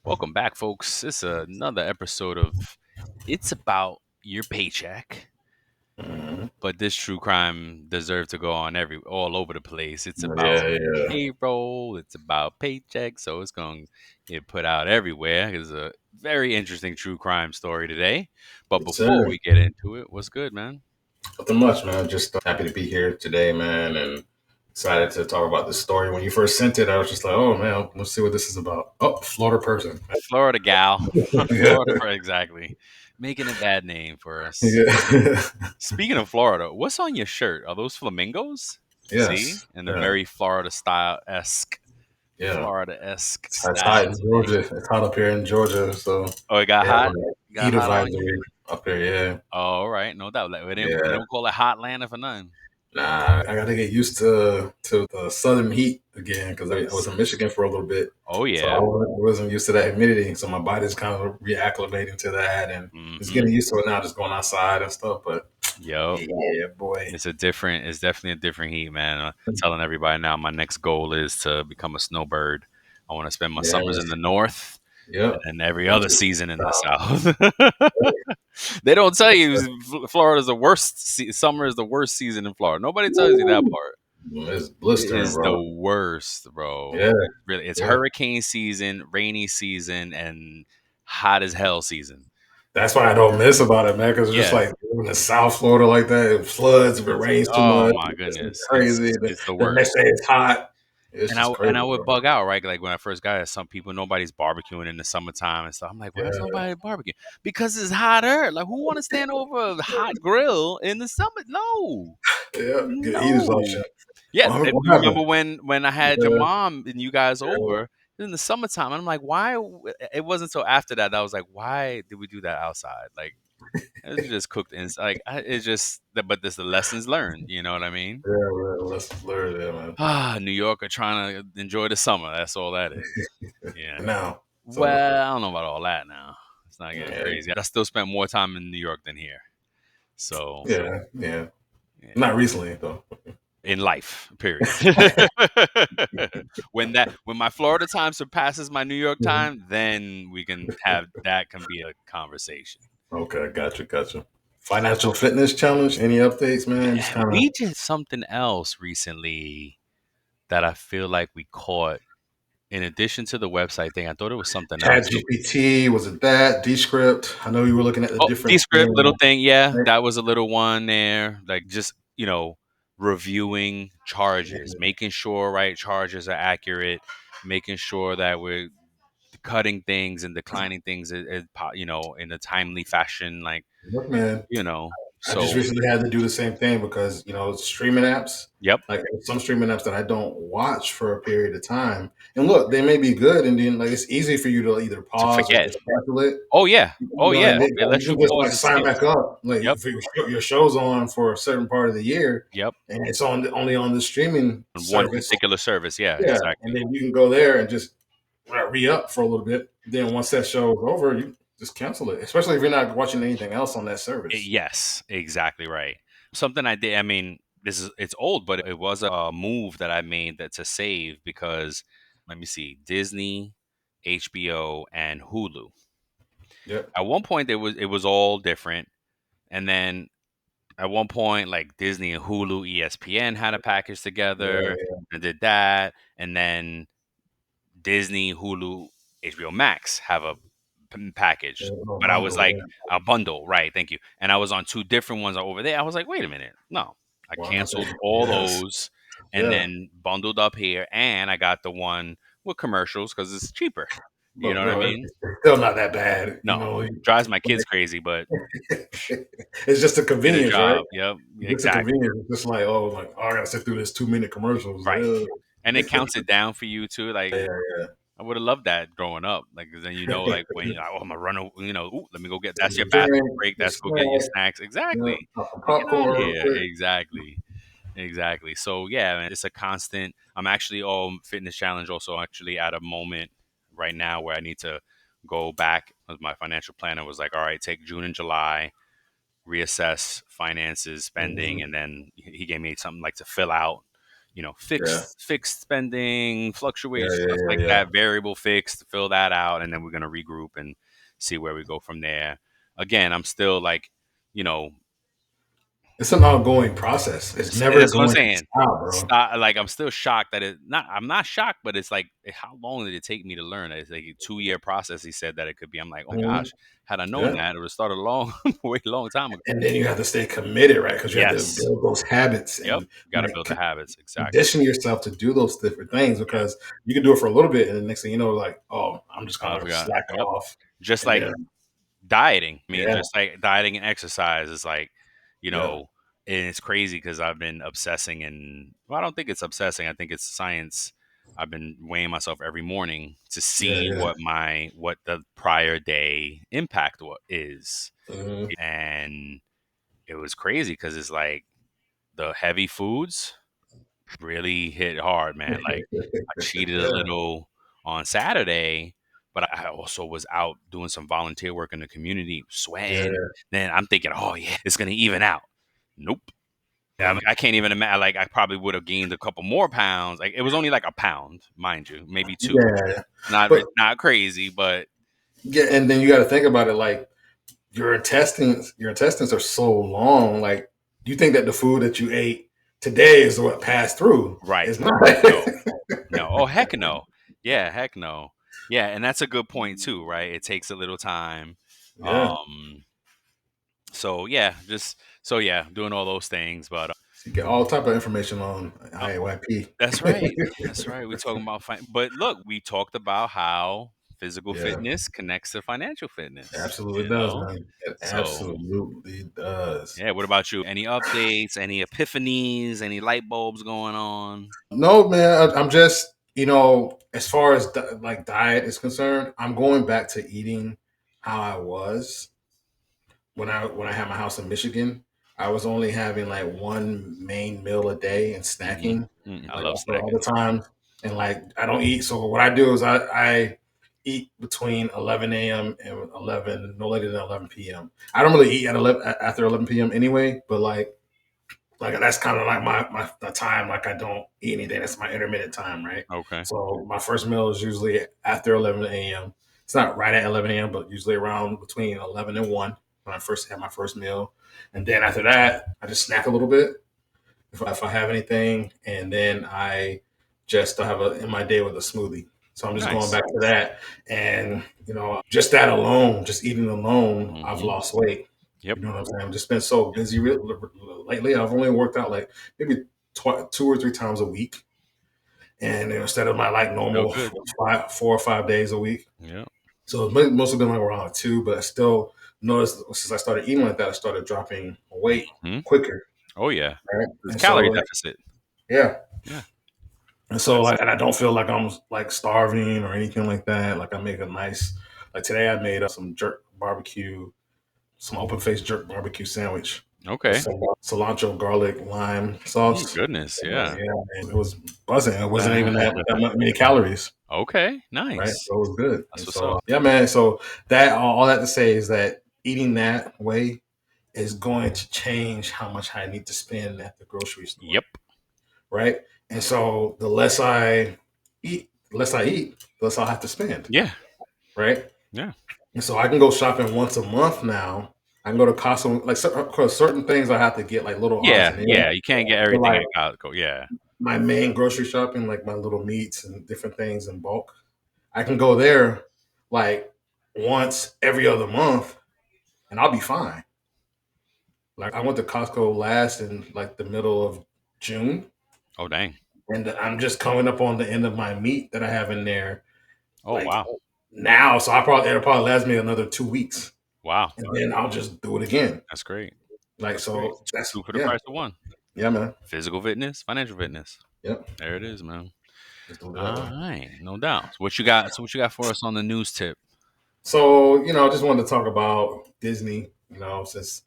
Welcome back, folks. It's another episode of It's About Your Paycheck. Mhm. But this true crime deserves to go on all over the place. It's about Yeah, yeah. payroll. It's about paycheck. So it's going to get put out everywhere. It's a very interesting true crime story today. But Yes, before sir. we get into it, what's good, man? Nothing much, man. Just happy to be here today, man, and excited to talk about this story. When you first sent it, I was just like, oh, man, let's see what this is about. Oh, Florida person. Florida gal. Yeah. Florida, exactly. Making a bad name for us. Yeah. Speaking of Florida, what's on your shirt? Are those flamingos? See? Yes. And a Yeah. very Florida style esque, Yeah. Style It's hot in today. Georgia. It's hot up here in Georgia. So Oh, it got they have hot? a Got heat hot on you? advisory up here. Yeah. Oh, all right. No doubt. Like, they Yeah. don't call it hot Atlanta for nothing. Nah, I got to get used to the southern heat again because I was Yes. in Michigan for a little bit. Oh, So I yeah. wasn't used to that humidity. So my body's kind of reacclimating to that and just Mm-hmm. getting used to it now, just going outside and stuff. But Yep. yeah, boy. It's definitely a different heat, man. Telling everybody now my next goal is to become a snowbird. I want to spend my Yeah. summers in the north Yep. and every Go other to the season in the south. south. They don't tell you Florida's the worst. Summer is the worst season in Florida. Nobody tells you that Woo! part. It's It blistering, is the bro. worst, bro. Yeah. Really, it's Yeah. hurricane season, rainy season, and hot as hell season. That's why I don't miss about it, man, because it's just Yeah, like in the South Florida like that, it floods if it rains too oh much. my It's just goodness, crazy. it's the The next worst. day it's hot. It's And I just and crazy, I would bro. bug out, right? Like when I first got it, some people nobody's barbecuing in the summertime and stuff. I'm like, why is Yeah. nobody barbecuing? Because it's hotter. Like who want to stand over a hot grill in the summer? No, Yeah. Get heat no. exhaustion. Yeah, What you remember happened? when I had your Yeah. mom and you guys Yeah. over in the summertime? And I'm like, why? It wasn't until after that I was like, why did we do that outside? Like, it's just cooked in. Like, it's just. But this the lessons learned. You know what I mean? Yeah, man. Lessons learned there, man. New Yorker trying to enjoy the summer. That's all that is. Yeah. Now, so Well, I don't know about all that now. It's not getting yeah, crazy. I still spent more time in New York than here. So, yeah, yeah. yeah. Not recently though. In life, period. When my Florida time surpasses my New York Mhm. time, then we can have that can be a conversation. Okay, gotcha. Financial fitness challenge. Any updates, man? Just kind of We did something else recently that I feel like we caught. In addition to the website thing, I thought it was something Chat else. GPT. Was it that Descript? I know you were looking at the Oh, different Descript, little things. thing, yeah, Right? that was a little one there. Like just reviewing charges, Yeah. making sure right charges are accurate, making sure that we're cutting things and declining things in a timely fashion, like Look, man. you know. I just So, recently had to do the same thing because streaming apps, yep, like some streaming apps that I don't watch for a period of time. And look, they may be good, and then like it's easy for you to either to pause or forget. just cancel it. Oh yeah, oh yeah. And then It you lets you can just pause like and sign skip. back up, like Yep, if your show's on for a certain part of the year, yep. and it's only on the streaming On one service. particular service, yeah, Yeah, and exactly. then you can go there and just re up for a little bit. Then once that show is over, you just cancel it. Especially if you're not watching anything else on that service. Yes, exactly right. Something I did. I mean, it's old, but it was a move that I made that to save because let me see, Disney, HBO, and Hulu. Yep. At one point, it was all different, and then at one point, like Disney and Hulu, ESPN had a package together Yeah. and did that, and then Disney, Hulu, HBO Max have a package. Yeah. But I was Bundle. like Yeah. a bundle, right? Thank you. And I was on two different ones over there. I was like, wait a minute, no. I Wow. canceled all Yes. those and Yeah. then bundled up here, and I got the one with commercials because it's cheaper. You But know what I bro, mean? it's still not that bad. No, drives my kids crazy, but It's just a did a convenience, right? job. Yep, Just a exactly. convenience. It's just like, I gotta sit through this 2 minute commercials. Right. Ugh. And it counts it down for you too. Like Yeah, yeah. I would have loved that growing up. Like 'cause then like when you're like, oh, I'm gonna run. Ooh, let me go get. Get That's your your bathroom drink, break. your That's go get your snack, snacks. Exactly. pop some Get out of popcorn real here. quick. Exactly. Exactly. So yeah, man, it's a constant. I'm actually fitness challenge also actually at a moment right now where I need to go back. As my financial planner was like, all right, take June and July, reassess finances, spending, Mhm. and then he gave me something like to fill out. Yeah. fixed spending, Yeah. fluctuation, Yeah. stuff Yeah. like Yeah. that, variable fixed, fill that out, and then we're gonna regroup and see where we go from there. Again, I'm still like, you know, It's an ongoing process. It's never that's what I'm going to saying. stop, bro. Stop, like I'm still shocked that it not. I'm not shocked, but it's like how long did it take me to learn? It's like a 2 year process. He said that it could be. I'm like, oh Mhm. gosh, had I known Yeah. that, it would have started a long, way long time ago. And then you have to stay committed, right? Because you have to Yes. build those habits Yep. and Got to like build the habits. Exactly. condition yourself to do those different things Yeah. because you can do it for a little bit, and the next thing you know, like, oh, I'm just I gonna forgot. slack Yep. off, Just and like then dieting. I mean, yeah, just like dieting and exercise is like, you yeah, know, and it's crazy because I've been obsessing and well, I don't think it's obsessing. I think it's science. I've been weighing myself every morning to yeah, see yeah. what the prior day impact is, Mhm. and it was crazy because it's like the heavy foods really hit hard, man. Like I cheated a Yeah, little on Saturday, but I also was out doing some volunteer work in the community, sweating. yeah, Then I'm thinking, oh yeah, it's gonna even out. Nope. yeah, I can't even imagine. Like I probably would have gained a couple more pounds. Like it was only like a pound, mind you, maybe two. yeah. Not But not crazy, but yeah, and then you got to think about it. Like your intestines are so long. Like you think that the food that you ate today is what passed through. right. It's not. No, no. Oh heck no. Yeah, heck no. Yeah, and that's a good point too, right? It takes a little time. Yeah. Um, So yeah, just so yeah, doing all those things. But You get all type of information on uh, IAYP. that's right, that's right. We talking about but look, we talked about how physical Yeah, fitness connects to financial it fitness. absolutely does, man. It So absolutely does. yeah. What about you? Any updates? Any epiphanies? Any light bulbs going on? No, man, I'm just, as far as like diet is concerned, I'm going back to eating how I was when I had my house in Michigan. I was only having like one main meal a day and snacking I like love all snacking. the time. And like I don't eat. So what I do is I eat between 11 a.m. and 11, no later than 11 p.m. I don't really eat at 11 after 11 p.m. anyway, but like that's kind of like my the time. Like I don't eat anything. That's my intermittent time, right? Okay. So my first meal is usually after 11 a.m. It's not right at 11 a.m., but usually around between 11 and 1 when I first have my first meal, and then after that I just snack a little bit if I have anything, and then I just have a in my day with a smoothie. So I'm just going Nice. back to that, and just that alone, just eating alone, I've Hmm. lost weight. Yep. You know what I'm saying? I've just been so busy lately. I've only worked out like maybe 2 or 3 times a week, and instead of my like Still normal good. 4 or 5 days a week. Yep. So it's mostly been like around two, but I still noticed since I started eating like that, I started dropping weight Hmm. quicker, Oh yeah. right? It's And so calorie like, deficit. yeah, Yeah. and so That's like, and I don't feel like I'm like starving or anything like that. Like I make a nice, like today I made some jerk barbecue, some open faced jerk barbecue sandwich with okay. some cilantro, garlic, lime sauce. Goodness. Yeah. Yeah, man, it was buzzing. It wasn't even that many calories, Okay. right? Nice. So it was good. That's And what's so up. yeah, man. So that all that to say is that eating that way is going to change how much I need to spend at the grocery store, Yep. right? And so the less I'll have to spend, Yeah. right? Yeah. And so I can go shopping once a month now. I can go to Costco, like of course, certain things I have to get like little odds Yeah. and ends. Yeah. You can't get But everything like at Costco. Yeah. my main grocery shopping, like my little meats and different things in bulk, I can go there like once every other month, and I'll be fine. Like I went to Costco last in like the middle of June, Oh dang. and I'm just coming up on the end of my meat that I have in there Oh like wow. now. So it'll probably last me another 2 weeks, Wow. and then I'll just do it again. That's great. Like That's great. so, that's Two for the yeah, price of one. yeah, man, Physical fitness, financial fitness. yep. There it is, man. Just do it that All way. right, no doubt. So what you got? So what you got for us on the news tip? So I just wanted to talk about Disney. Since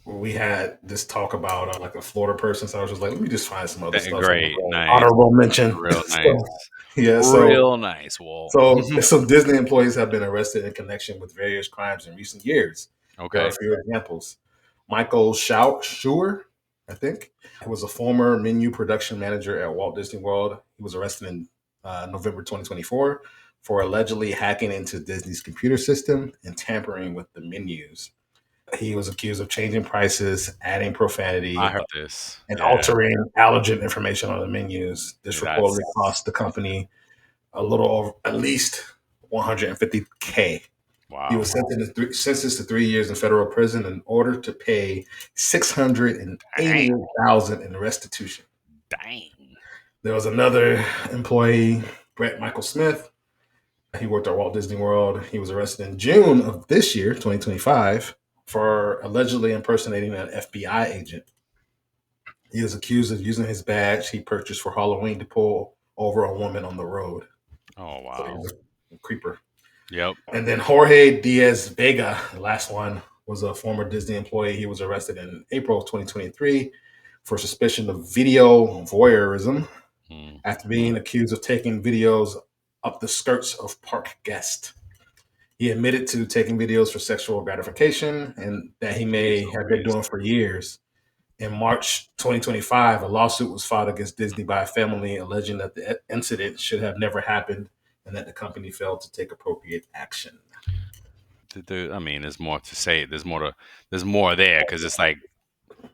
we had this talk about like a Florida person, so I was just like, let me just find some other stuff. Great, nice, Honorable mention. real So, nice, yeah, real nice, Walt. some Disney employees have been arrested in connection with various crimes in recent years. Here are Okay. a few examples. Michael Schauer, I think. He was a former menu production manager at Walt Disney World. He was arrested in November 2024 for allegedly hacking into Disney's computer system and tampering with the menus. He was accused of changing prices, adding I profanity, heard this. and Yeah, altering allergen information on the menus. This reportedly that's cost the company a little over at least 150K. He wow. was sentenced to 3 years in federal prison in order to pay 688,000 Dang, in restitution. dang. There was another employee, Brett Michael Smith. He worked at Walt Disney World. He was arrested in June of this year, 2025, for allegedly impersonating an FBI agent. He is accused of using his badge he purchased for Halloween to pull over a woman on the road. Oh So he wow. was a creeper. Yep. And then Jorge Diaz Vega, the last one, was a former Disney employee. He was arrested in April of 2023 for suspicion of video voyeurism after Mm-hmm. being accused of taking videos up the skirts of park guests. He admitted to taking videos for sexual gratification and that he Jeez may have been Louise. doing for years. In March 2025, a lawsuit was filed against Disney by a family alleging that the incident should have never happened and that the company failed to take appropriate action. I mean, there's more to say. There's more there because it's like,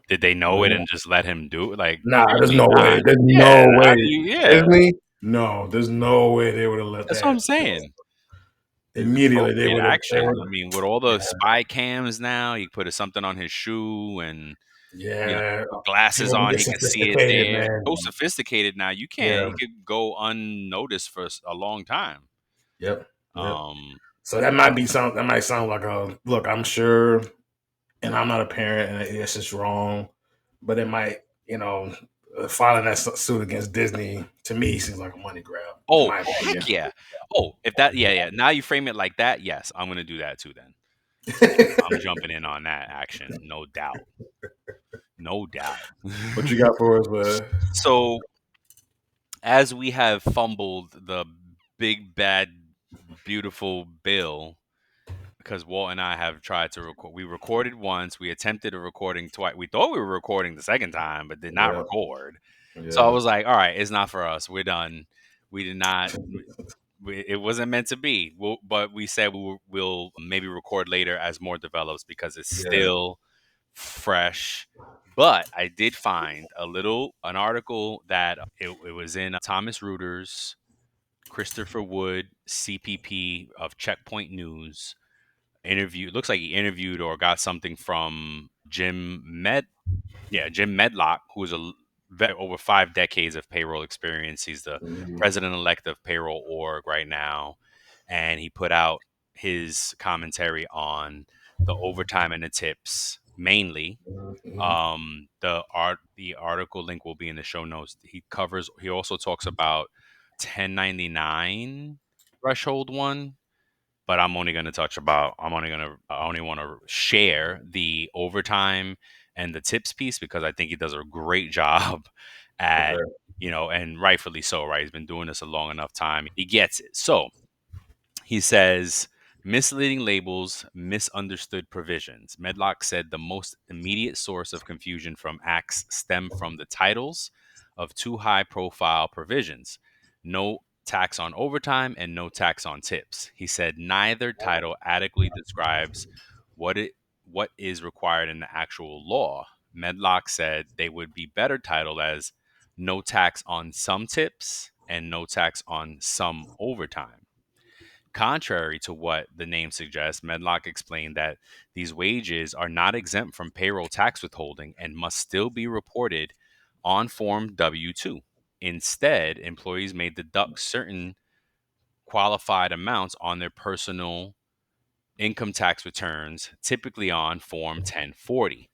did they know it and just let him do it? Like, Nah, there's clearly no way. not. There's Yeah. no How way. do you? Yeah. Disney? No, there's no way they would have let That's what I'm that go. saying. It's Immediately, they appropriate would have. They action. would. I mean, with all Yeah, the spy cams now, he put something on his shoe and yeah. put glasses People can on. get He can see it sophisticated, there. man. So sophisticated now. You can't. Yeah. He could go unnoticed for a long time. Yep. Yep. Um. So that might be something. That might sound like a look. I'm sure, and I'm not a parent, and it's just wrong. But it might, filing that suit against Disney to me seems like a money grab, in Oh, my heck opinion. yeah. Oh, if that, yeah, yeah. Now you frame it like that. Yes, I'm gonna do that too. Then I'm jumping in on that action. No doubt. No doubt. What you got for us, man? So as we have fumbled the big bad beautiful bill because Walt and I have tried to record. We recorded once. We attempted a recording twice. We thought we were recording the second time, but did not Yeah. record. So I Yeah. was like, "All right, it's not for us. We're done. We did not. It wasn't meant to be." But we said we'll maybe record later as more develops because it's Yeah. still fresh. But I did find an article that it was in Thomas Reuters, Christopher Wood, CPP of Checkpoint News interview. It looks like he interviewed or got something from Jim Medlock, who's a vet over 5 decades of payroll experience. He's the Mhm. president-elect of Payroll Org right now, and he put out his commentary on the overtime and the tips mainly. Mhm. The article link will be in the show notes. He also talks about 1099 threshold one, but I only want to share the overtime and the tips piece because I think he does a great job at, Okay. and rightfully so, right? He's been doing this a long enough time. He gets it. So he says, misleading labels, misunderstood provisions. Medlock said the most immediate source of confusion from acts stem from the titles of two high profile provisions: no tax on overtime and no tax on tips. He said neither title adequately describes what it what is required in the actual law. Medlock said they would be better titled as no tax on some tips and no tax on some overtime. Contrary to what the name suggests, Medlock explained that these wages are not exempt from payroll tax withholding and must still be reported on Form W 2. Instead, employees may deduct certain qualified amounts on their personal income tax returns, typically on Form 1040,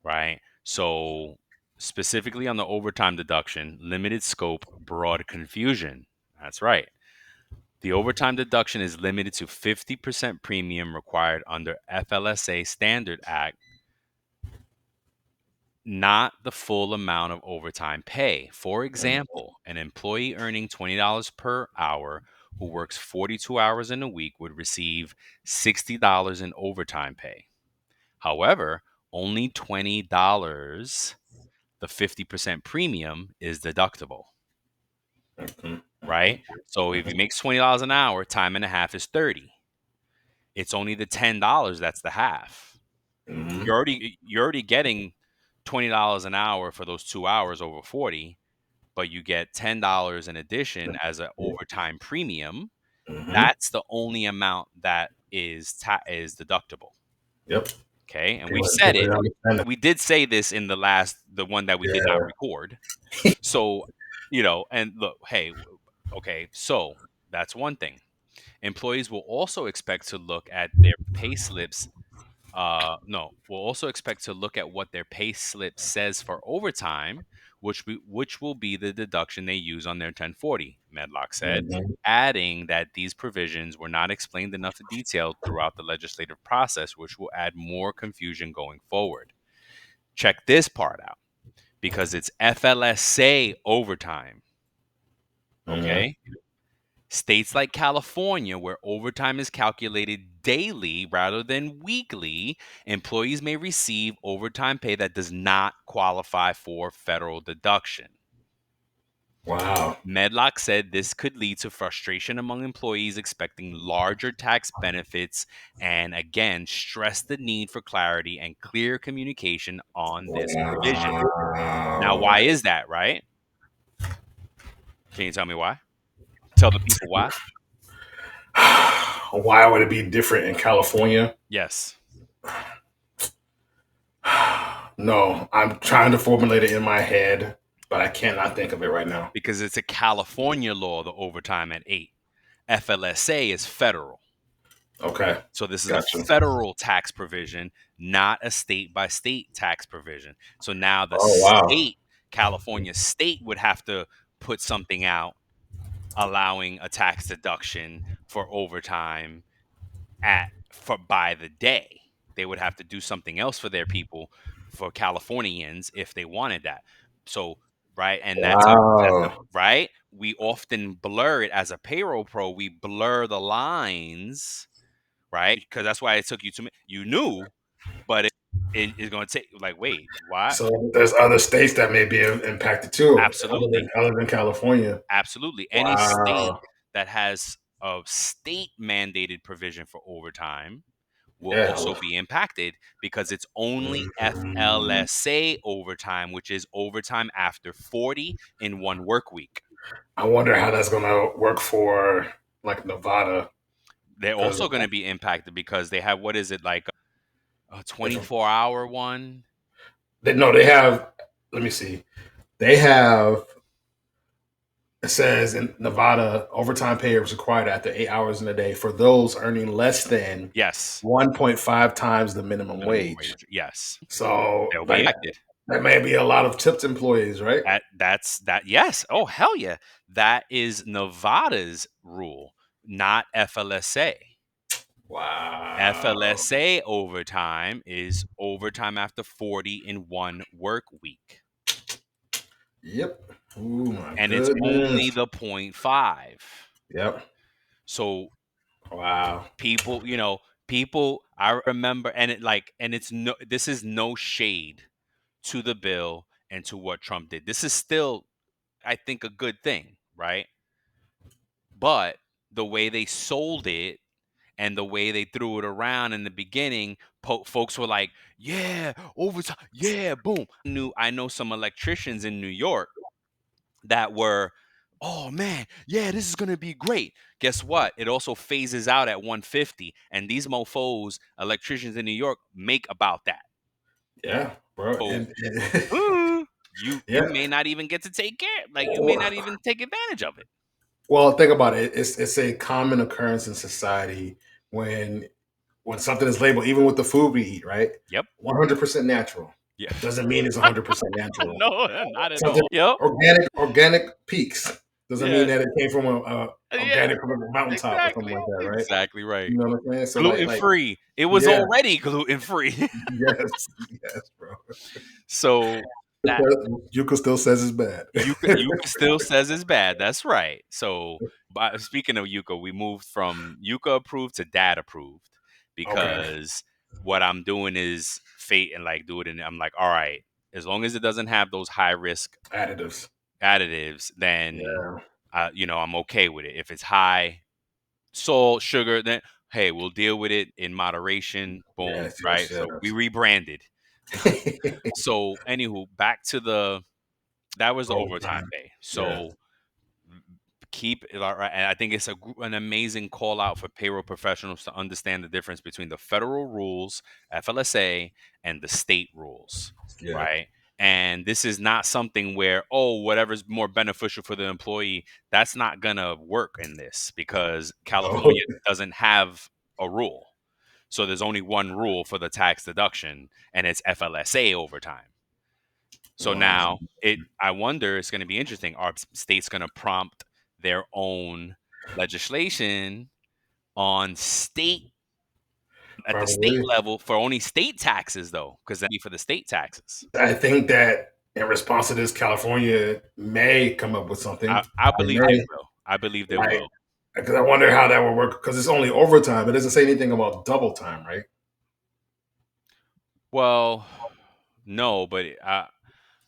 right? So, specifically on the overtime deduction, limited scope, broad confusion. That's right. The overtime deduction is limited to 50% premium required under FLSA Standard Act, not the full amount of overtime pay. For example, an employee earning $20 per hour who works 42 hours in a week would receive $60 in overtime pay. However, only $20, the 50% premium is deductible, Mhm, right? mhm, So if he mhm, makes $20 an hour, time and a half is 30. It's only the $10 that's the half. mhm. You're already getting $20 an hour for those 2 hours over 40, but you get $10 in addition as an overtime premium. Mhm. That's the only amount that is deductible. Yep. Okay, and we've People, said people it. didn't understand it. We did say this in the one that we did not Yeah. record. So, and look, hey, okay, so that's one thing. Employees will also expect to look at their pay slips. No, we'll also expect to look at what their pay slip says for overtime, which will be the deduction they use on their 1040, Medlock said, Mhm. adding that these provisions were not explained enough to detail throughout the legislative process, which will add more confusion going forward. Check this part out because it's FLSA overtime, Mhm. okay? States like California, where overtime is calculated daily rather than weekly, employees may receive overtime pay that does not qualify for federal deduction. Wow. Medlock said this could lead to frustration among employees expecting larger tax benefits and again stressed the need for clarity and clear communication on this provision. Now, Wow. why is that, right? Can you tell me why? Tell the people why? Why would it be different in California? Yes. No, I'm trying to formulate it in my head, but I cannot think of it right now. Because it's a California law, the overtime at 8. FLSA is federal. Okay. So this is a Gotcha. federal tax provision, not a state by state tax provision. So now the Oh, wow. state, California state, would have to put something out allowing a tax deduction for overtime at for by the day. They would have to do something else for their people, for Californians, if they wanted that. So, right, and that's a Wow. right. We often blur it as a payroll pro. We blur the lines, right? Because that's why it took you to me. You knew, but it is going to take like, wait, why? So there's other states that may be impacted too, Absolutely, other than California. absolutely. Any state Wow. that has a state mandated provision for overtime will Yeah. also be impacted because it's only Mm, FLSA overtime, which is overtime after 40 in one work week. I wonder how that's going to work for like Nevada They're because also going to be impacted because they have, what is it, like a different. 24-hour one? No, they have. Let me see. They have. It says in Nevada, overtime pay is required after 8 hours in a day for those earning less than Yes. 1.5 times the minimum Minimum wage. wage. Yes. So They'll be like impacted. that may be a lot of tipped employees, right? That's that. Yes. Oh, hell yeah. That is Nevada's rule, not FLSA. Wow. FLSA overtime is overtime after 40 in one work week. Yep. Oh my And it's only goodness. the point 0.5. Yep. So Wow. people I remember, and it's no, this is no shade to the bill and to what Trump did. This is still, I think, a good thing, right? But the way they sold it and the way they threw it around in the beginning, folks were like, "Yeah, overtime, yeah, boom." I know some electricians in New York that were, "Oh man, yeah, this is gonna be great." Guess what? It also phases out at 150, and these mofo's, electricians in New York, make about that. Yeah, bro. So you Yeah. may not even get to take care, like you may not even take advantage of it. Well, think about it. It's a common occurrence in society when something is labeled, even with the food we eat, right? Yep. 100% natural Yeah. doesn't mean it's 100% natural. No, not at Something all. Yep. organic peaks doesn't mean Yeah. that it came from a Yeah. organic from a mountaintop or something Exactly. like that, right? Exactly right. You know what I'm saying? So Gluten free. It was yeah, already gluten free. yes, yes, bro. So that Yuka still says it's bad. Yuka still says it's bad. That's right. So, speaking of Yuka, we moved from Yuka approved to dad approved Okay. because what I'm doing is fate and like do it, and I'm like, all right, as long as it doesn't have those high risk Additives. additives, then Yeah. I'm okay with it. If it's high salt, sugar, then hey, we'll deal with it in moderation. Boom, Yes, right? yes, So we yes. rebranded. So, anywho, back to that was the overtime Overtime. pay. Yeah. So keep and I think it's an amazing call out for payroll professionals to understand the difference between the federal rules, FLSA, and the state rules, Yeah. right? And this is not something where, oh, whatever's more beneficial for the employee, that's not gonna work in this because Oh, California doesn't have a rule. So there's only one rule for the tax deduction, and it's FLSA overtime. So wow. now I wonder, it's going to be interesting. Are states going to prompt their own legislation on state at the state Probably. level for only state taxes though? Because that'd be for the state taxes. I think that in response to this, California may come up with something. I I believe they may, will. I believe they like, will. because I wonder how that would work. Because it's only overtime. It doesn't say anything about double time, right? Well, no, but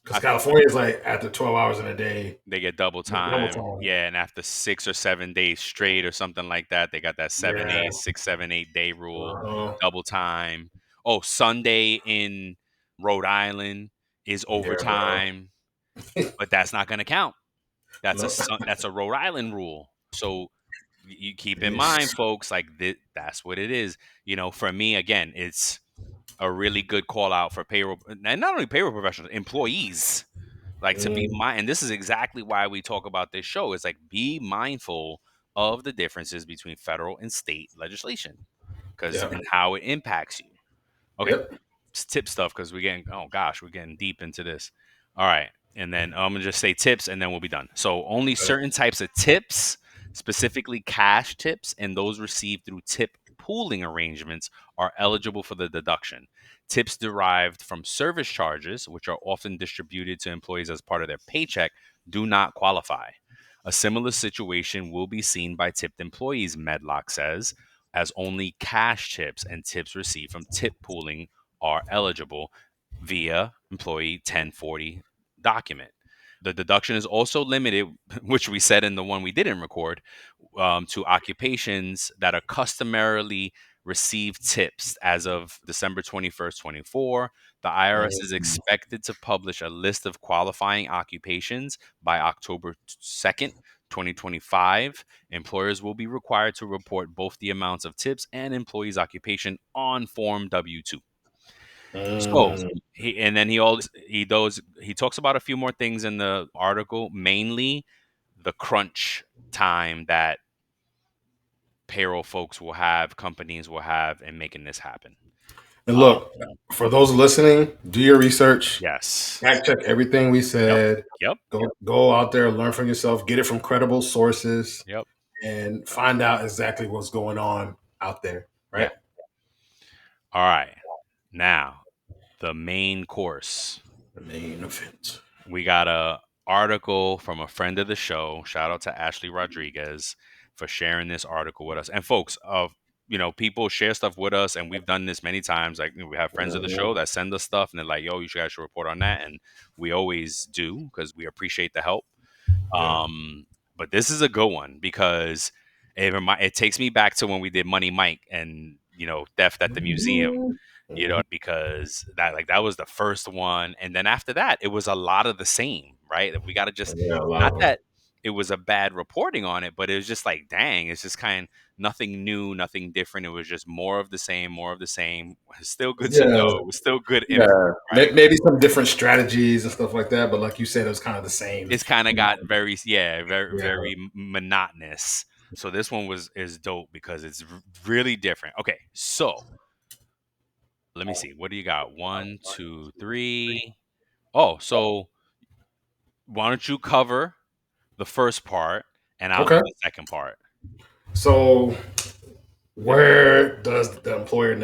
Because I California is like after 12 hours in a day, they get double double time. time. Yeah, and after 6 or 7 days straight or something like that, they got that seven, Yeah. 8 rule, Uh-huh. double time. Oh, Sunday in Rhode Island is Yeah, bro. overtime, but that's not going to count. No. That's a Rhode Island rule. So you keep in mind, Yes. folks, like that's what it is. For me, again, it's a really good call out for payroll, and not only payroll professionals, employees like to be Mm, and this is exactly why we talk about this show, is like be mindful of the differences between federal and state legislation because yeah. and how it impacts you. Okay, Yep. tip stuff because oh gosh, we're getting deep into this. All right, and then I'm gonna just say tips and then we'll be done. So only certain types of tips, specifically cash tips, and those received through tip pooling arrangements are eligible for the deduction. Tips derived from service charges, which are often distributed to employees as part of their paycheck, do not qualify. A similar situation will be seen by tipped employees, Medlock says, as only cash tips and tips received from tip pooling are eligible via employee 1040 document. The deduction is also limited, which we said in the one we didn't record, to occupations that are customarily receive tips as of December 21st, 24. The IRS is Mm, expected to publish a list of qualifying occupations by October 2nd, 2025. Employers will be required to report both the amounts of tips and employees' occupation on Form W-2. So mm. he talks about a few more things in the article, mainly the crunch time that payroll folks will have, companies will have in making this happen. And Um, look, for those listening, do your research, yes. fact check everything we Yep. said. Yep. Go out there, learn from yourself, get it from credible sources, Yep. and find out exactly what's going on out there. Yeah. Right. All right. Now, the main course. The main event. We got a article from a friend of the show. Shout out to Ashley Rodriguez for sharing this article with us. And folks, people share stuff with us, and we've done this many times. Like we have friends of the show Mhm. that send us stuff, and they're like, "Yo, you guys should report on that," and we always do because we appreciate the help. Yeah. But this is a good one because it takes me back to when we did Money Mike and theft at the museum, Mhm. Mhm. because that was the first one, and then after that, it was a lot of the same, right? We got to just Yeah, a lot not of them. that it was a bad reporting on it, but it was just like, dang, it's just kind of nothing new, nothing different. It was just more of the same, more of the same. It's still good to Yeah. know. It was still good info, Yeah. right? Maybe some different strategies and stuff like that, but like you said, it was kind of the same. It's kind of You know? got very, yeah, very Yeah. very monotonous. So this one is dope because it's really different. Okay, so let me see. What do you got? One, two, three. Oh, so why don't you cover the first part and I'll do Okay. the second part. So where does the employer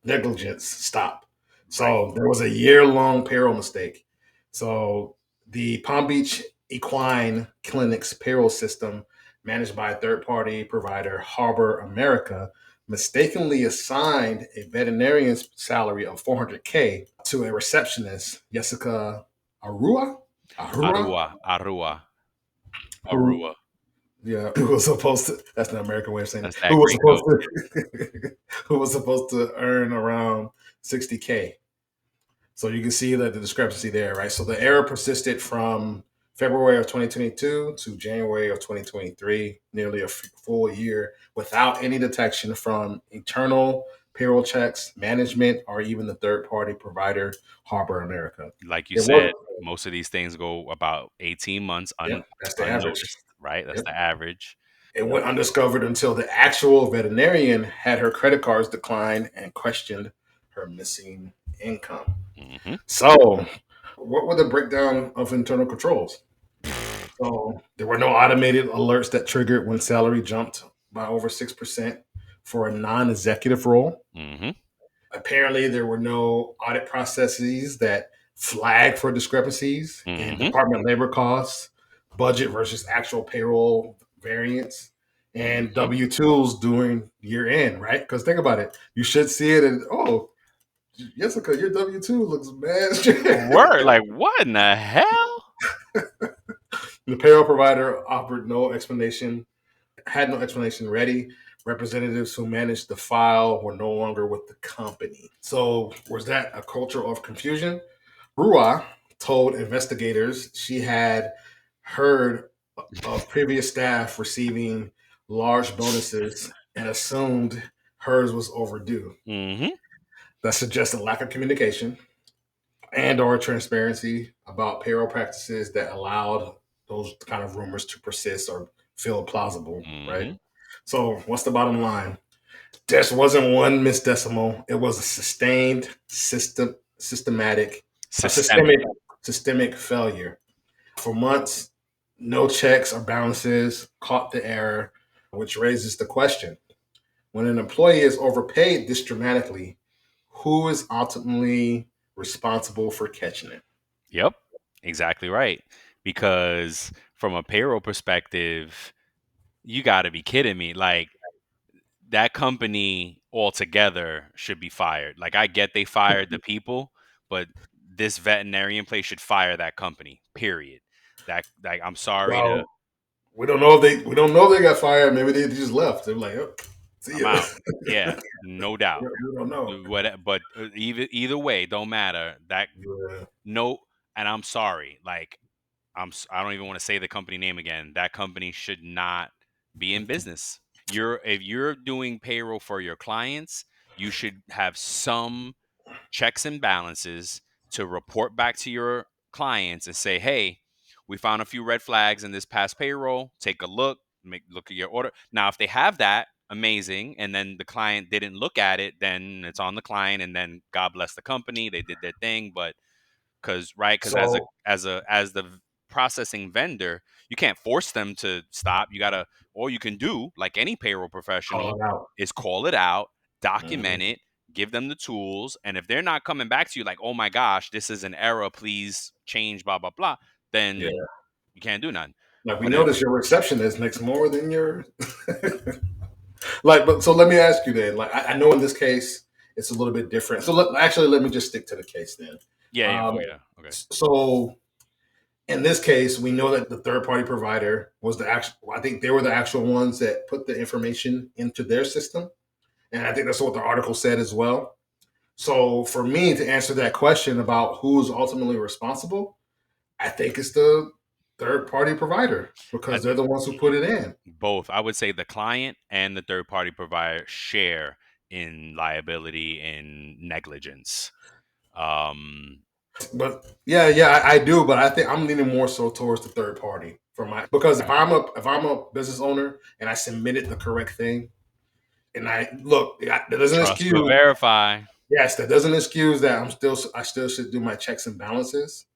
negligence stop? Right. So there was a year-long payroll mistake. So the Palm Beach Equine Clinic's payroll system, managed by a third-party provider, Harbor America, mistakenly assigned a veterinarian's salary of 400K to a receptionist, Jessica Arua, Arura, Arua, who Arua. who was supposed to. That's the American way of saying it. That's Who that was great supposed goat. to, who was supposed to earn around 60K. So you can see that the discrepancy there, right? So the error persisted from February of 2022 to January of 2023, nearly a full year without any detection from internal payroll checks, management, or even the third party provider, Harbor America. Like you It said, was, most of these things go about 18 months yeah, that's the average. unnoticed, right? That's Yep. the average. It Yep. went undiscovered until the actual veterinarian had her credit cards declined and questioned her missing income. Hmm. So, what were the breakdown of internal controls? So, there were no automated alerts that triggered when salary jumped by over 6% for a non executive role. Hmm. Apparently, there were no audit processes that flagged for discrepancies in Hmm. department labor costs, budget versus actual payroll variance, and Hmm. W 2s during year end, right? Because think about it. You should see it and, oh, Jessica, your W 2 looks bad. Word, like what in the hell? The payroll provider offered no explanation, had no explanation ready. Representatives who managed the file were no longer with the company. So, was that a culture of confusion? Rua told investigators she had heard of previous staff receiving large bonuses and assumed hers was overdue. Hmm. That suggests a lack of communication and or transparency about payroll practices that allowed those kind of rumors to persist or feel plausible, right? Hmm. So what's the bottom line? This wasn't one missed decimal. It was a sustained a Systemic. systemic failure. For months, no checks or balances caught the error, which raises the question: when an employee is overpaid this dramatically, who is ultimately responsible for catching it? Yep, exactly right. Because from a payroll perspective, you got to be kidding me. Like that company altogether should be fired. Like I get they fired the people, but this veterinarian place should fire that company. Period. That like I'm sorry to Well, we don't know if they got fired. Maybe they just left. They're like, oh, see I'm ya. out. Yeah, no doubt. We don't know. What but either way don't matter. That Yeah. no and I'm sorry. Like I don't even want to say the company name again. That company should not be in business. If you're doing payroll for your clients, you should have some checks and balances to report back to your clients and say, "Hey, we found a few red flags in this past payroll. Take a look, look at your order." Now, if they have that, amazing, and then the client didn't look at it, then it's on the client and then God bless the company, they did their thing, but because So as the processing vendor, you can't force them to stop. You gotta all you can do, like any payroll call professional, it out. is call it out, document Mhm. it, give them the tools, and if they're not coming back to you like, oh my gosh, this is an error, please change, blah blah blah, Yeah. then you can't do nothing. Like we But if noticed your receptionist makes more than your like, but so let me ask you then. Like I know in this case it's a little bit different. So actually let me just stick to the case then. yeah, yeah, Um, oh yeah, okay, so in this case, we know that the third party provider was the actual. I think they were the actual ones that put the information into their system, and I think that's what the article said as well. So for me to answer that question about who's ultimately responsible, I think it's the third party provider I, because they're the ones who put it in. both. I would say the client and the third party provider share in liability and negligence. Um, But yeah, I do. But I think I'm leaning more so towards the third party for my because if I'm a business owner and I submitted the correct thing, and that doesn't Trust but excuse. verify. Yes, that doesn't excuse that I still should do my checks and balances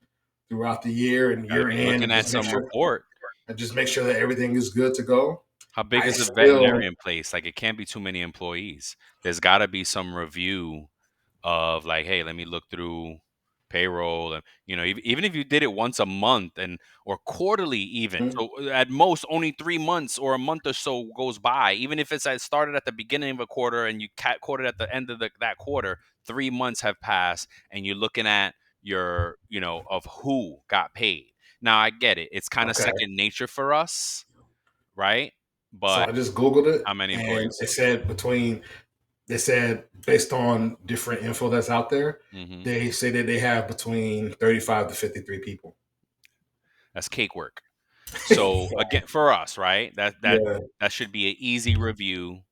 throughout the year and Got to year be end looking at some report. and just make sure that everything is good to go. How big I is a still veterinarian place? Like, it can't be too many employees. There's got to be some review of like, hey, let me look through. payroll, and even if you did it once a month and or quarterly, even so, at most only 3 months or a month or so goes by. Even if it's started at the beginning of a quarter and you caught it at the end of that quarter, 3 months have passed, and you're looking at your of who got paid. Now I get it; it's kind of Okay. second nature for us, right? So But I just Googled it, how many and employees? it said they said based on different info that's out there, Hmm. they say that they have between 35 to 53 people. That's cake work. So again, for us, right? Yeah, That should be an easy review,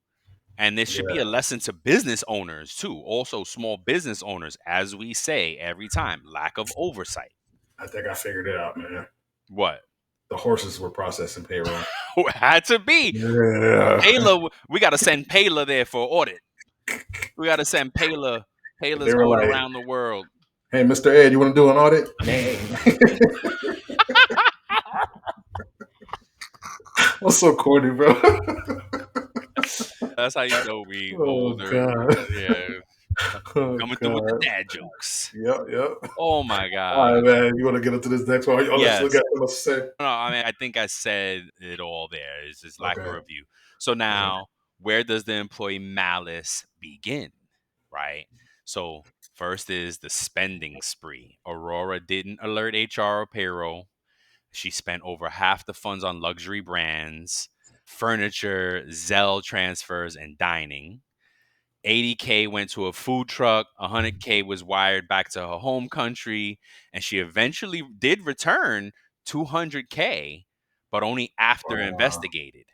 and this should be a yeah. lesson to business owners too. Also, small business owners, as we say every time, lack of oversight. I think I figured it out, man. What? The horses were processing payroll. Had to be Yeah. Payla. We got to send Payla there for audit. We got to send Payla. They Payla's were going like, around the world. "Hey, Mr. Ed, you want to do an audit?" Dang. That's so corny, bro. That's how you know we Oh older. god. Yeah, Oh coming through with the god. dad jokes. Yep, yep. Oh my All god. right, man. You want to get into this next one? Oh, let's look Yes. at what else to say. No, I mean, I think I said it all there. It's just lack of Okay. review. So Mhm. now, where does the employee malice begin? Right. So first is the spending spree. Aurora didn't alert HR or payroll. She spent over half the funds on luxury brands, furniture, Zelle transfers, and dining. 80K went to a food truck, 100K was wired back to her home country, and she eventually did return 200K, but only after Wow. investigated.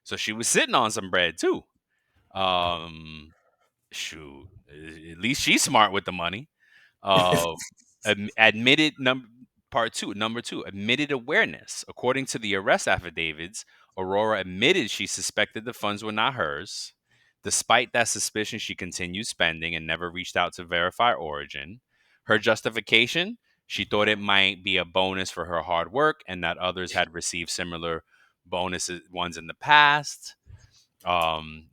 So she was sitting on some bread too. Um, shoot, at least she's smart with the money. Uh, admitted number two, admitted awareness. According to the arrest affidavits, Aurora admitted she suspected the funds were not hers. Despite that suspicion, she continued spending and never reached out to verify origin. Her justification: she thought it might be a bonus for her hard work and that others had received similar bonuses ones in the past.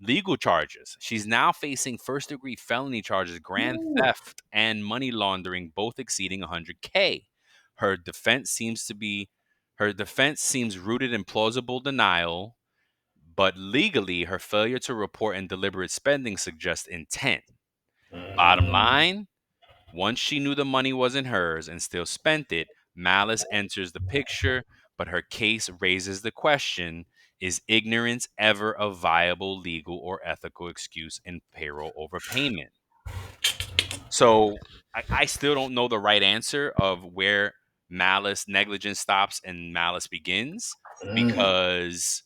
Legal charges. She's now facing first degree felony charges, grand Ooh. theft, and money laundering, both exceeding 100K. Her defense seems to be her defense seems rooted in plausible denial, but legally her failure to report and deliberate spending suggests intent. Bottom Mm. line, once she knew the money wasn't hers and still spent it, malice enters the picture, but her case raises the question: is ignorance ever a viable legal or ethical excuse in payroll overpayment? So I still don't know the right answer of where malice, negligence stops and malice begins, Mm. because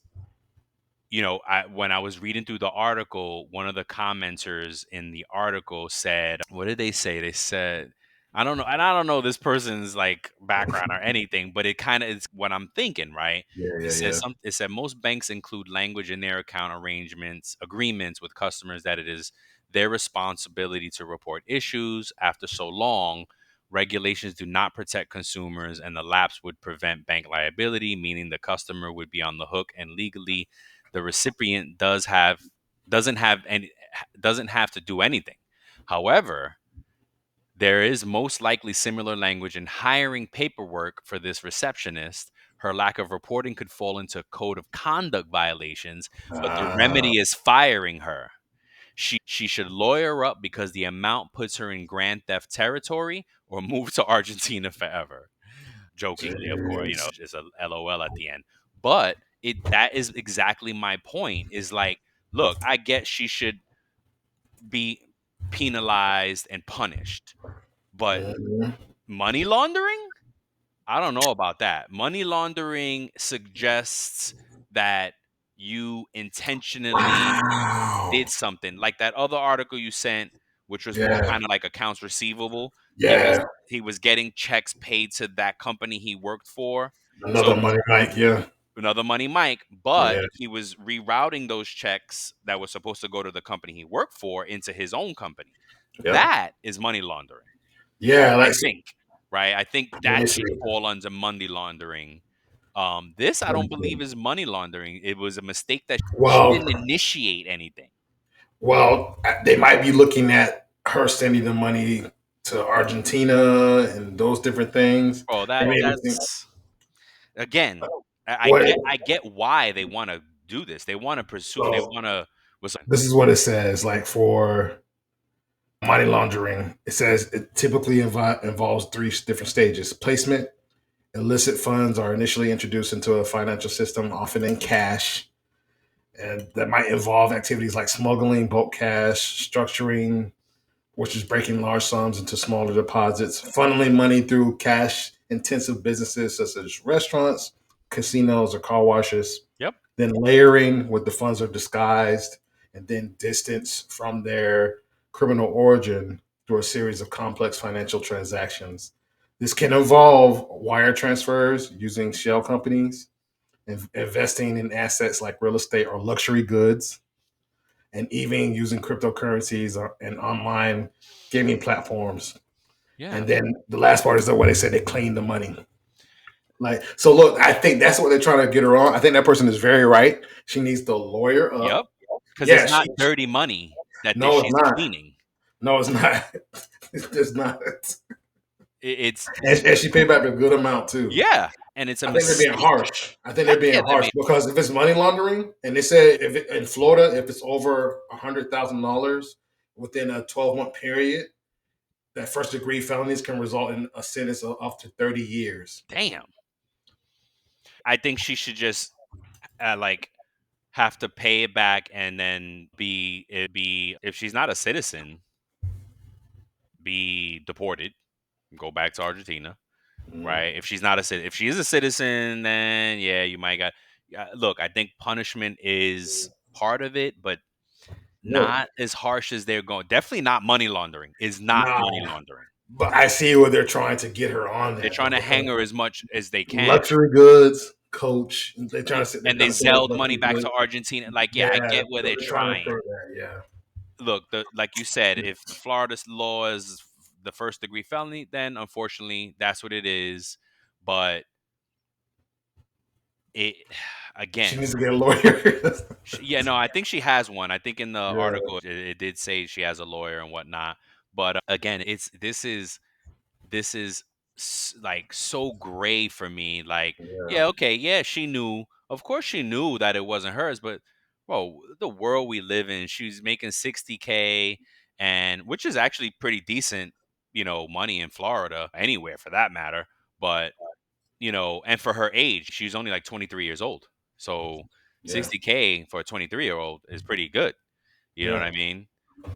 when I was reading through the article, one of the commenters in the article said, what did they say? They said, I don't know, and I don't know this person's like background or anything, but it kind of is what I'm thinking, right? Yeah, It yeah, says yeah. it said most banks include language in their account agreements with customers that it is their responsibility to report issues. After so long, regulations do not protect consumers, and the lapse would prevent bank liability, meaning the customer would be on the hook, and legally the recipient doesn't have any doesn't have to do anything. However, there is most likely similar language in hiring paperwork for this receptionist. Her lack of reporting could fall into code of conduct violations, but the Ah, remedy is firing her. She should lawyer up because the amount puts her in grand theft territory, or move to Argentina forever. Jokingly, of course, jeez. it's a LOL at the end. But that is exactly my point. Is like, look, I get she should be penalized and punished, but Mhm. money laundering? I don't know about that. Money laundering suggests that you intentionally Wow. did something. Like that other article you sent, which was more Yeah, kind of like accounts receivable. yeah. He was getting checks paid to that company he worked for. Another So money Mike. Yeah, another money Mike, but yeah, he was rerouting those checks that were supposed to go to the company he worked for into his own company. yep. That is money laundering, Yeah, I like think. Right? I think let that me should see. fall under money laundering. This I Let me don't believe see. is money laundering. It was a mistake that she Well, didn't initiate anything. they might be looking at her sending the money to Argentina and those different things. Bro, I mean, that's again, what I get why they want to do this. They want to pursue. They so want to. Was this is what it says. Like for money laundering, it says it typically involves three different stages: placement. Illicit funds are initially introduced into a financial system, often in cash, and that might involve activities like smuggling, bulk cash, structuring, which is breaking large sums into smaller deposits, funneling money through cash intensive businesses such as restaurants, casinos, or car washes, Yep. then layering where the funds are disguised, and then distance from their criminal origin through a series of complex financial transactions. This can involve wire transfers using shell companies, investing in assets like real estate or luxury goods, and even using cryptocurrencies and online gaming platforms. Yeah. And then the last part is the way they said they clean the money. Like, so look, I think that's what they're trying to get her on. I think that person is very right. She needs to lawyer Yep. up. Because Yeah, it's not dirty money that no, it's she's not. cleaning. No, it's not. It's not. It's And she paid back a good amount too. yeah, and it's a I think they're being mistake. harsh. I think they're Heck being yeah, they harsh made. because if it's money laundering, and they say if in Florida, if it's over $100,000 within a 12-month period, that first degree felonies can result in a sentence of up to 30 years. Damn. I think she should just like have to pay it back and then be if she's not a citizen, be deported, go back to Argentina, Mm. right? If she's not a citizen, if she is a citizen, then yeah, you might got. Look, I think punishment is part of it, but Look, not as harsh as they're going. Definitely not money laundering. Is not nah, money laundering. but I see where they're trying to get her on They're that trying though, to hang because her as much as they can, luxury goods, coach. They're and they trying to say it's zelled money luxury back goods. to Argentina. Like, yeah, I Yeah, get where so they're they're trying to trying. infer that. Yeah, Look, like you said, if Florida's law is the first degree felony, then unfortunately that's what it is. But it she again, needs to get a lawyer. yeah, no, I think she has one. I think in the Yeah, article it did say she has a lawyer and whatnot. But again, it's this is like so gray for me. Like, yeah, yeah, okay, yeah, she knew. Of course, she knew that it wasn't hers. But, bro, the world we live in, she's making 60K, and which is actually pretty decent, money in Florida, anywhere for that matter. But and for her age, she's only like 23 years old. So yeah, 60K for a 23-year-old is pretty good. You know what yeah, I mean?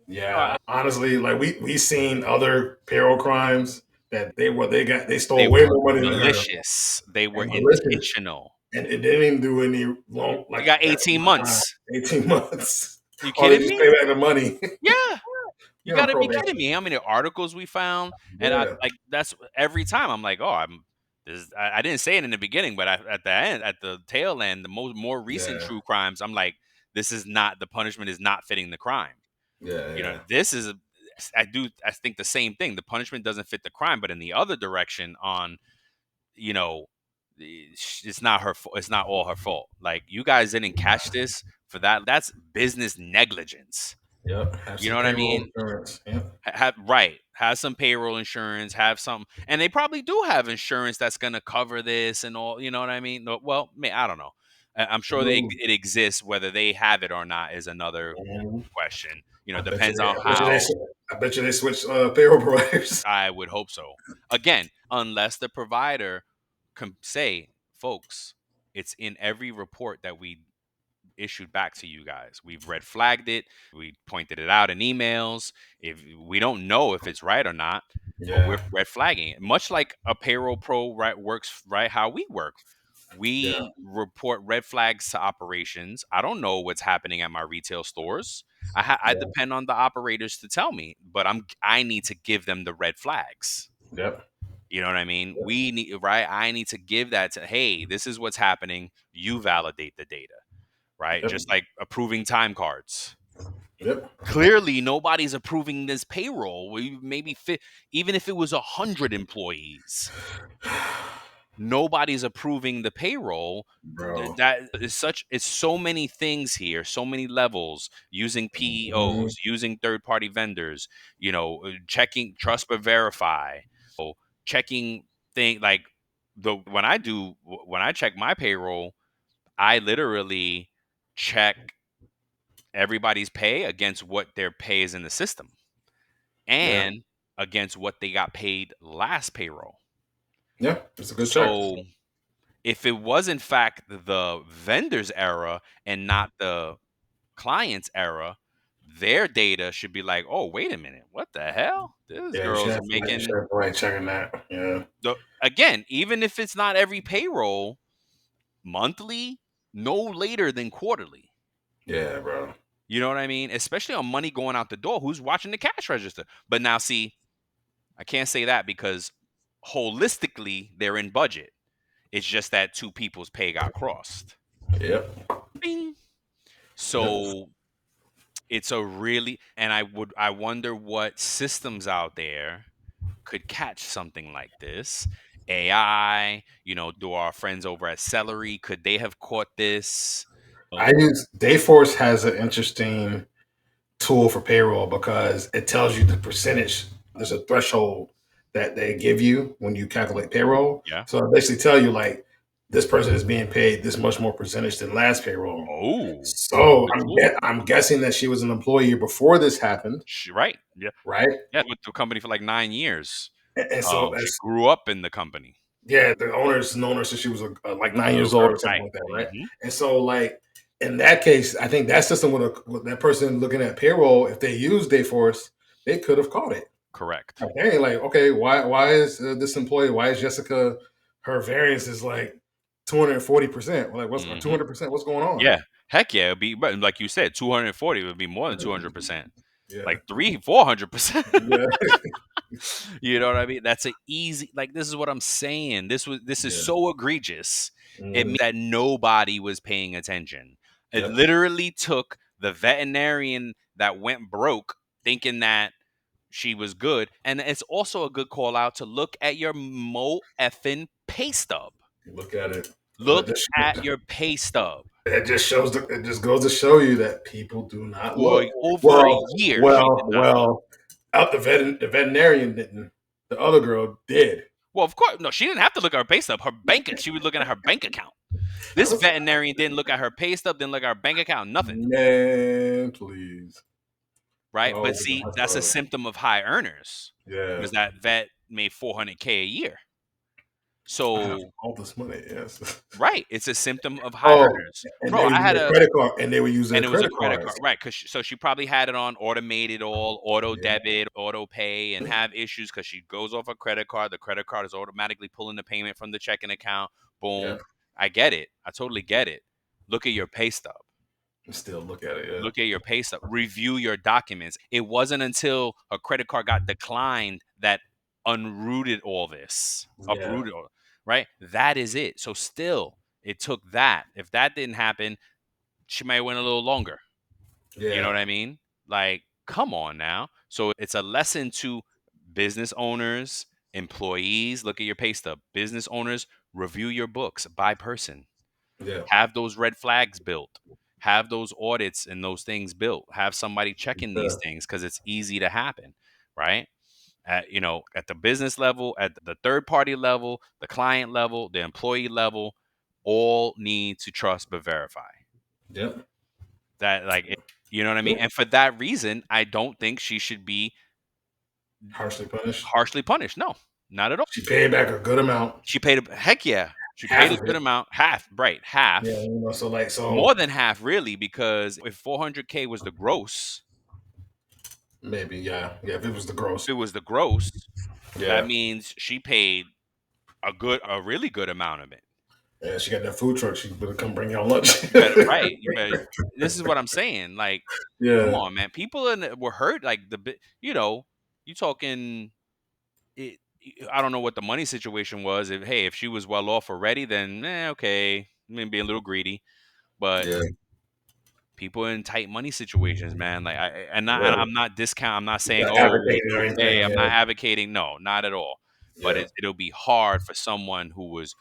yeah. Honestly, like we seen other payroll crimes that they They stole way were more money than her malicious. They were and malicious. intentional. And it didn't even do any long You like got that 18 time. months. 18 months. You Or they kidding just me? pay back the money. Yeah. You You're on gotta be kidding probation. me. How many articles we found? And I Yeah, like that's every time I'm like, oh, I didn't say it in the beginning, but at the end, at the tail end, the more recent yeah, true crimes, I'm like, this is not the punishment is not fitting the crime. yeah, yeah, This is I think the same thing. The punishment doesn't fit the crime, but in the other direction on, you know, it's not her it's not all her fault. Like, you guys didn't catch this for that. That's business negligence. yep. Have You know some what I payroll mean? insurance. Yep. Have right, have some payroll insurance, have some, and they probably do have insurance that's going to cover this and all. You know what I mean? Well, I don't know. I'm sure it exists. Whether they have it or not is another Mhm. question. I bet you Depends they. on I bet you they. how. I bet you they switch payroll providers. I would hope so. Again, unless the provider can say, folks, it's in every report that we issued back to you guys. We've red flagged it. We pointed it out in emails. If we don't know if it's right or not, but we're Yeah, red flagging it. Much like a payroll pro right works right how we work. yeah, We report red flags to operations. I don't know what's happening at my retail stores. I yeah, depend on the operators to tell me, but I need to give them the red flags. yep, You know what I mean? yep, We need right. I need to give that to, hey, this is what's happening. You validate the data, right? yep, Just like approving time cards. yep. Clearly, nobody's approving this payroll. We maybe fit, even if it was 100 employees. Nobody's approving the payroll. bro. That is such, it's so many things here, so many levels, using Mhm. PEOs, using third party vendors, checking trust but verify, checking thing like the when I check my payroll, I literally check everybody's pay against what their pay is in the system Yeah, and against what they got paid last payroll. yeah, it's a good check. So if it was in fact the vendor's error and not the client's error, their data should be like, oh, wait a minute, what the hell? These Yeah, girls are you should making have right checking that. Yeah, the again, even if it's not every payroll, monthly, no later than quarterly. yeah, bro. You know what I mean? Especially on money going out the door. Who's watching the cash register? But now, see, I can't say that because holistically they're in budget. It's just that two people's pay got crossed. Yep, Bing. yep. So it's a really, and I wonder what systems out there could catch something like this. AI, do our friends over at Celery, could they have caught this? I use Dayforce has an interesting tool for payroll because it tells you the percentage. There's a threshold that they give you when you calculate payroll. Yeah. So it basically tell you like this person is being paid this much more percentage than last payroll. Oh, that's a So good tool. I'm guessing that she was an employee before this happened, Right. Yeah. right? Yeah. With the company for like 9 years. And so She that's grew up in the company. yeah, the owner's known her since she was like A 9 years little old girl. or something Right. like that, right? Hmm. And so like in that case, I think that system with that person looking at payroll, if they use Dayforce, they could have caught it. Correct. Like, hey, like okay, why is this employee? Why is Jessica? Her variance is like 240%. Like what's Hmm. 200%? What's going on? Yeah. Heck yeah. It'd be, but like you said, 240 would be more than 200%. Yeah, Like 400%. yeah, You know what I mean? That's a easy, like, this is what I'm saying. This is yeah. so egregious. It Mhm. means that nobody was paying attention. It Yep. literally took the veterinarian that went broke thinking that she was good. And it's also a good call out to look at your mo effing pay stub. Look at it. Look at your pay stub. It just shows. It just goes to show you that people do not For look. over a Well, year, she well, did not look. well. Out the veterinarian didn't. The other girl did. Well, of course, no, she didn't have to look at her pay stub. She was looking at her bank account. I This was like, veterinarian didn't look at her pay stub, didn't look at her bank account, nothing, man, please. right? But Oh, see, that's that's a symptom of high earners yeah. because that vet made 400K a year. I have So, all this money. Yes. right, it's a symptom of high Oh, earners, and bro. they I use had their a, credit card, and they would use their and it was a credit credit cards. card, right? So she probably had it on automated, all auto Yeah, debit, auto pay, and have issues because she goes off a credit card. The credit card is automatically pulling the payment from the checking account. yeah. Boom. I get it. I totally get it. Look at your pay stub. And still look at it. Yeah, Look at your pay stub, review your documents. It wasn't until a credit card got declined that unrooted all this, yeah, uprooted all, right? That is it. So still, it took that. If that didn't happen, she might have went a little longer. You know yeah, what I mean? Like, come on now. So it's a lesson to business owners, employees. Look at your pay stub. Business owners, review your books by person. yeah. Have those red flags built. Have those audits and those things built. Have somebody checking these Yeah. things because it's easy to happen, right? At the business level, at the third party level, the client level, the employee level, all need to trust but verify. Yep. That, like, you know what I mean? Yep. And for that reason, I don't think she should be Harshly punished. harshly punished. No, not at all. She paid back a good amount, She paid a heck yeah. She half paid a of good it. amount, half, right? Yeah, Half, so like more so than half, really, because if 400K was the gross, maybe yeah. If it was the if gross, it was the gross, that yeah, means she paid a really good amount of it. yeah. She got that food truck. She better come bring y'all lunch. You better, right? You better. This is what I'm saying. Like, come Yeah, on, man. People were hurt. Like you talking. It, I don't know what the money situation was. If she was well off already, then okay, maybe a little greedy. But yeah, people in tight money situations, man. Like and yeah. I'm not discount. I'm not saying, Not oh, advocating or hey, anything. I'm Yeah, not advocating. No, not at all. but Yeah. it'll be hard for someone who was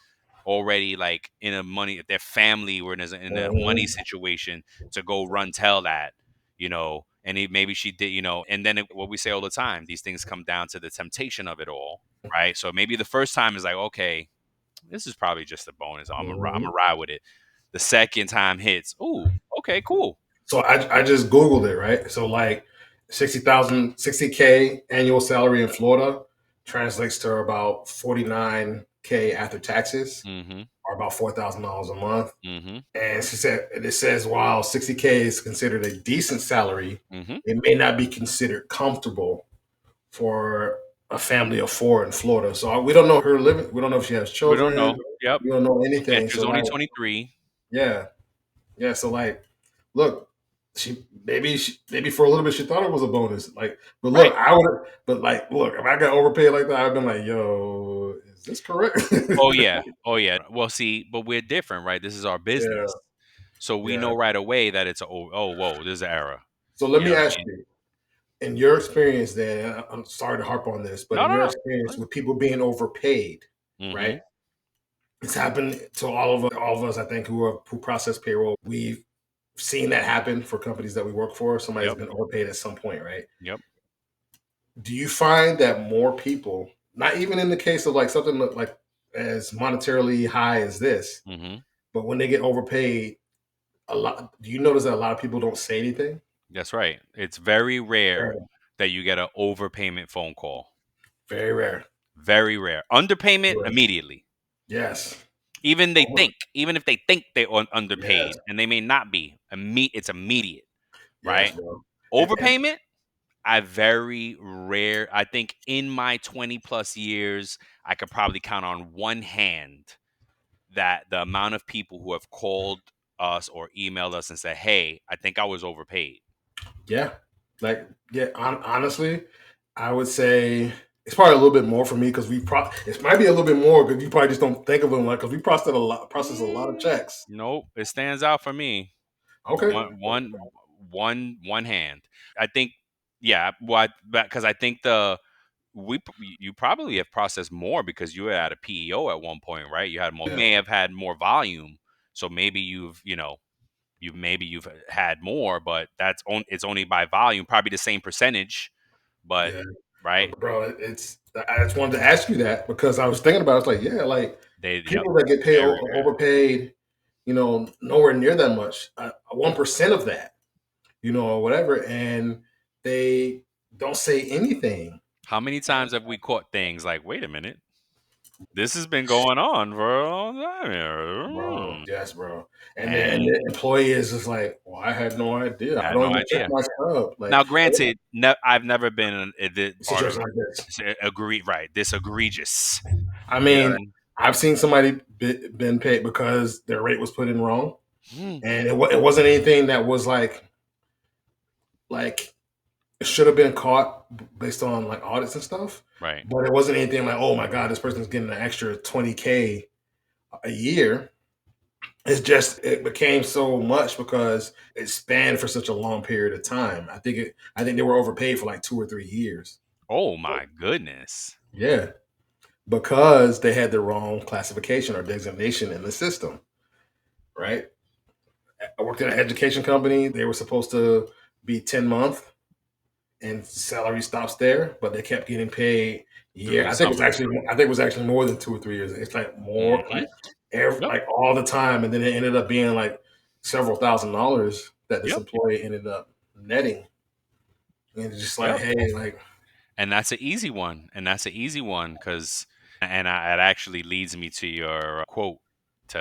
already like in a money, if their family were in a money Mhm. situation, to go run tell that, and maybe she did, and then what we say all the time, these things come down to the temptation of it all, right? So maybe the first time is like, okay, this is probably just a bonus. I'm Mhm. gonna ride with it. The second time hits, ooh, okay, cool. So I just Googled it, right? So like 60K annual salary in Florida translates to about 49K after taxes, Mm-hmm. or about $4,000 a month. Mm-hmm. And she said, and it says, while 60K is considered a decent salary, Mm-hmm. it may not be considered comfortable for a family of four in Florida. So we don't know her living. We don't know if she has We don't children. know. Yep. We don't know Yeah, anything. she was So only like, 23. yeah, yeah. So like, look, maybe for a little bit she thought it was a bonus. Like, but Right. look, I would. But like, look, if I got overpaid like that, I've been like, yo, is this correct? Oh yeah. Oh yeah. Well, see, but we're different, right? This is our Yeah, business. So we yeah. know right away that it's whoa, there's an error. So let You me know what ask I mean? you, in your experience, then I'm sorry to harp on this, but No, in no, your no. experience with people being overpaid, Mm-hmm. right? It's happened to all of us, I think, who process payroll. We've seen that happen for companies that we work for. Somebody's Yep. been overpaid at some point, right? Yep. Do you find that more people, not even in the case of like something like as monetarily high as this, Mm-hmm. but when they get overpaid, a lot, do you notice that a lot of people don't say anything? That's right. It's very rare Very, that you get an overpayment phone call. very rare. Very rare. Underpayment Correct. immediately. Yes. Even if they think they're Yes. underpaid, and they may not be, it's immediate, Yes, right? bro. And Overpayment, I very rare. I think in my 20 plus years, I could probably count on one hand that the amount of people who have called us or emailed us and said, "Hey, I think I was overpaid." yeah, like yeah, honestly, I would say it's probably a little bit more for me because it might be a little bit more because you probably just don't think of them like because we process a lot of checks. Nope, it stands out for me. Okay. One hand. I think, yeah. What? Because I think you probably have processed more because you were at a PEO at one point, right? You had more. You Yeah. may have had more volume, so maybe you've had more, but it's only by volume, probably the same percentage, but Yeah. right? But bro, I just wanted to ask you that because I was thinking about it. It's like, yeah, like Yep, people that get paid very rare. overpaid, nowhere near that much, 1% of that, or whatever, and they don't say anything. How many times have we caught things like, wait a minute, this has been going on for a long time here. Bro, yes, bro. And And the employee is just like, well, I had no idea. I I had don't no even check idea. my stub. Like, Now, granted, I've never been in this a part of situation like this. agree, right? This egregious. I You know mean, what I mean? I've seen somebody been paid because their rate was put in wrong, Mm, and it wasn't anything that was like it should have been caught based on like audits and stuff. right. But it wasn't anything like, oh my god, this person's getting an extra 20K a year. It's just it became so much because it spanned for such a long period of time. I think they were overpaid for like 2 or 3 years. Oh my goodness. Yeah, because they had the wrong classification or designation in the system. Right. I worked at an education company. They were supposed to be 10 month, and salary stops there, but they kept getting paid. Through Yeah, the summer. I think it was actually more than 2 or 3 years. It's like more Hmm. like every Yep. like all the time, and then it ended up being like several $1,000s that this Yep. employee ended up netting, and it's just like, Yep. hey, like, And that's an easy one. And that's an easy one because, it actually leads me to your quote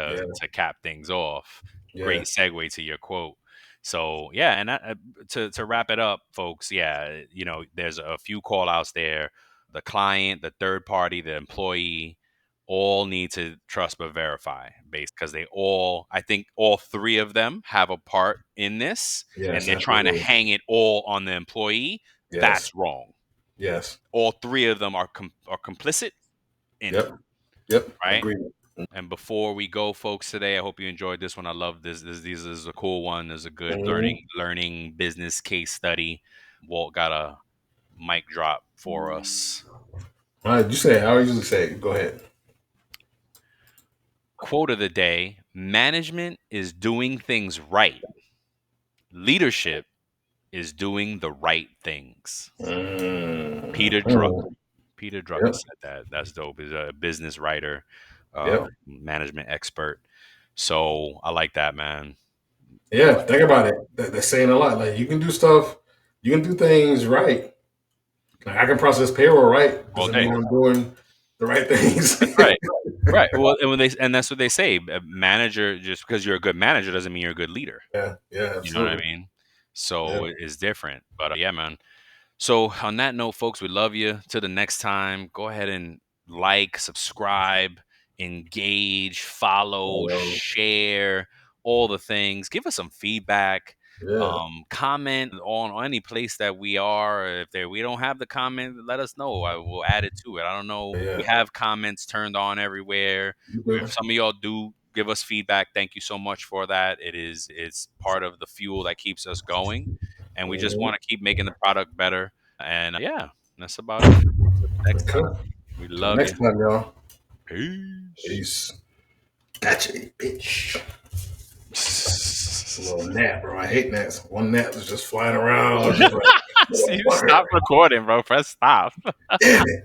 yeah, to cap things off. yeah, Great segue to your quote. So yeah, and to wrap it up, folks. Yeah, there's a few call outs there. The client, the third party, the employee, all need to trust but verify, based because I think all three of them have a part in this, and yes, they're trying to absolutely, hang it all on the employee. yes, That's wrong. yes, All three of them are complicit in it, yep, yep, right? agreed. And before we go, folks, today, I hope you enjoyed this one. I love this is a cool one. There's a good Mhm. learning business case study. Walt got a mic drop for us. You say it. I usually say it. Go ahead. Quote of the day: management is doing things right. Leadership is doing the right things. Peter Drucker. Mm-hmm. Peter Drucker Yep. said that. That's dope. He's a business writer, Yep. management expert. So I like that, man. I Yeah. like Think about it. That's saying a lot. Like you can do stuff, you can do things right. Like I can process payroll right. all Doesn't mean day. I'm doing the right things. That's right. Right. Well, and that's what they say. A manager, just because you're a good manager doesn't mean you're a good leader. Yeah. Yeah. You know what I Absolutely. mean? Yeah. So it's different. But yeah, man. So on that note, folks, we love you. Till the next time, go ahead and like, subscribe, engage, follow, Well, share, all the things. Give us some feedback. yeah. Comment on any place that we are. If there we don't have the comment, let us know. I will add it to it. I don't know. We Yeah. have comments turned on everywhere. You If do. some of y'all do give us feedback, thank you so much for that. It's part of the fuel that keeps us going, and we just want Mhm. to keep making the product better. And yeah, that's about it. Till the next Okay. time, we Till love next you. time, y'all. Peace. Peace. Gotcha, bitch. A little nap, bro. I hate naps. One nap was just flying around. I was just like, See, you motherfucker. stop recording, bro. Press stop. Damn it.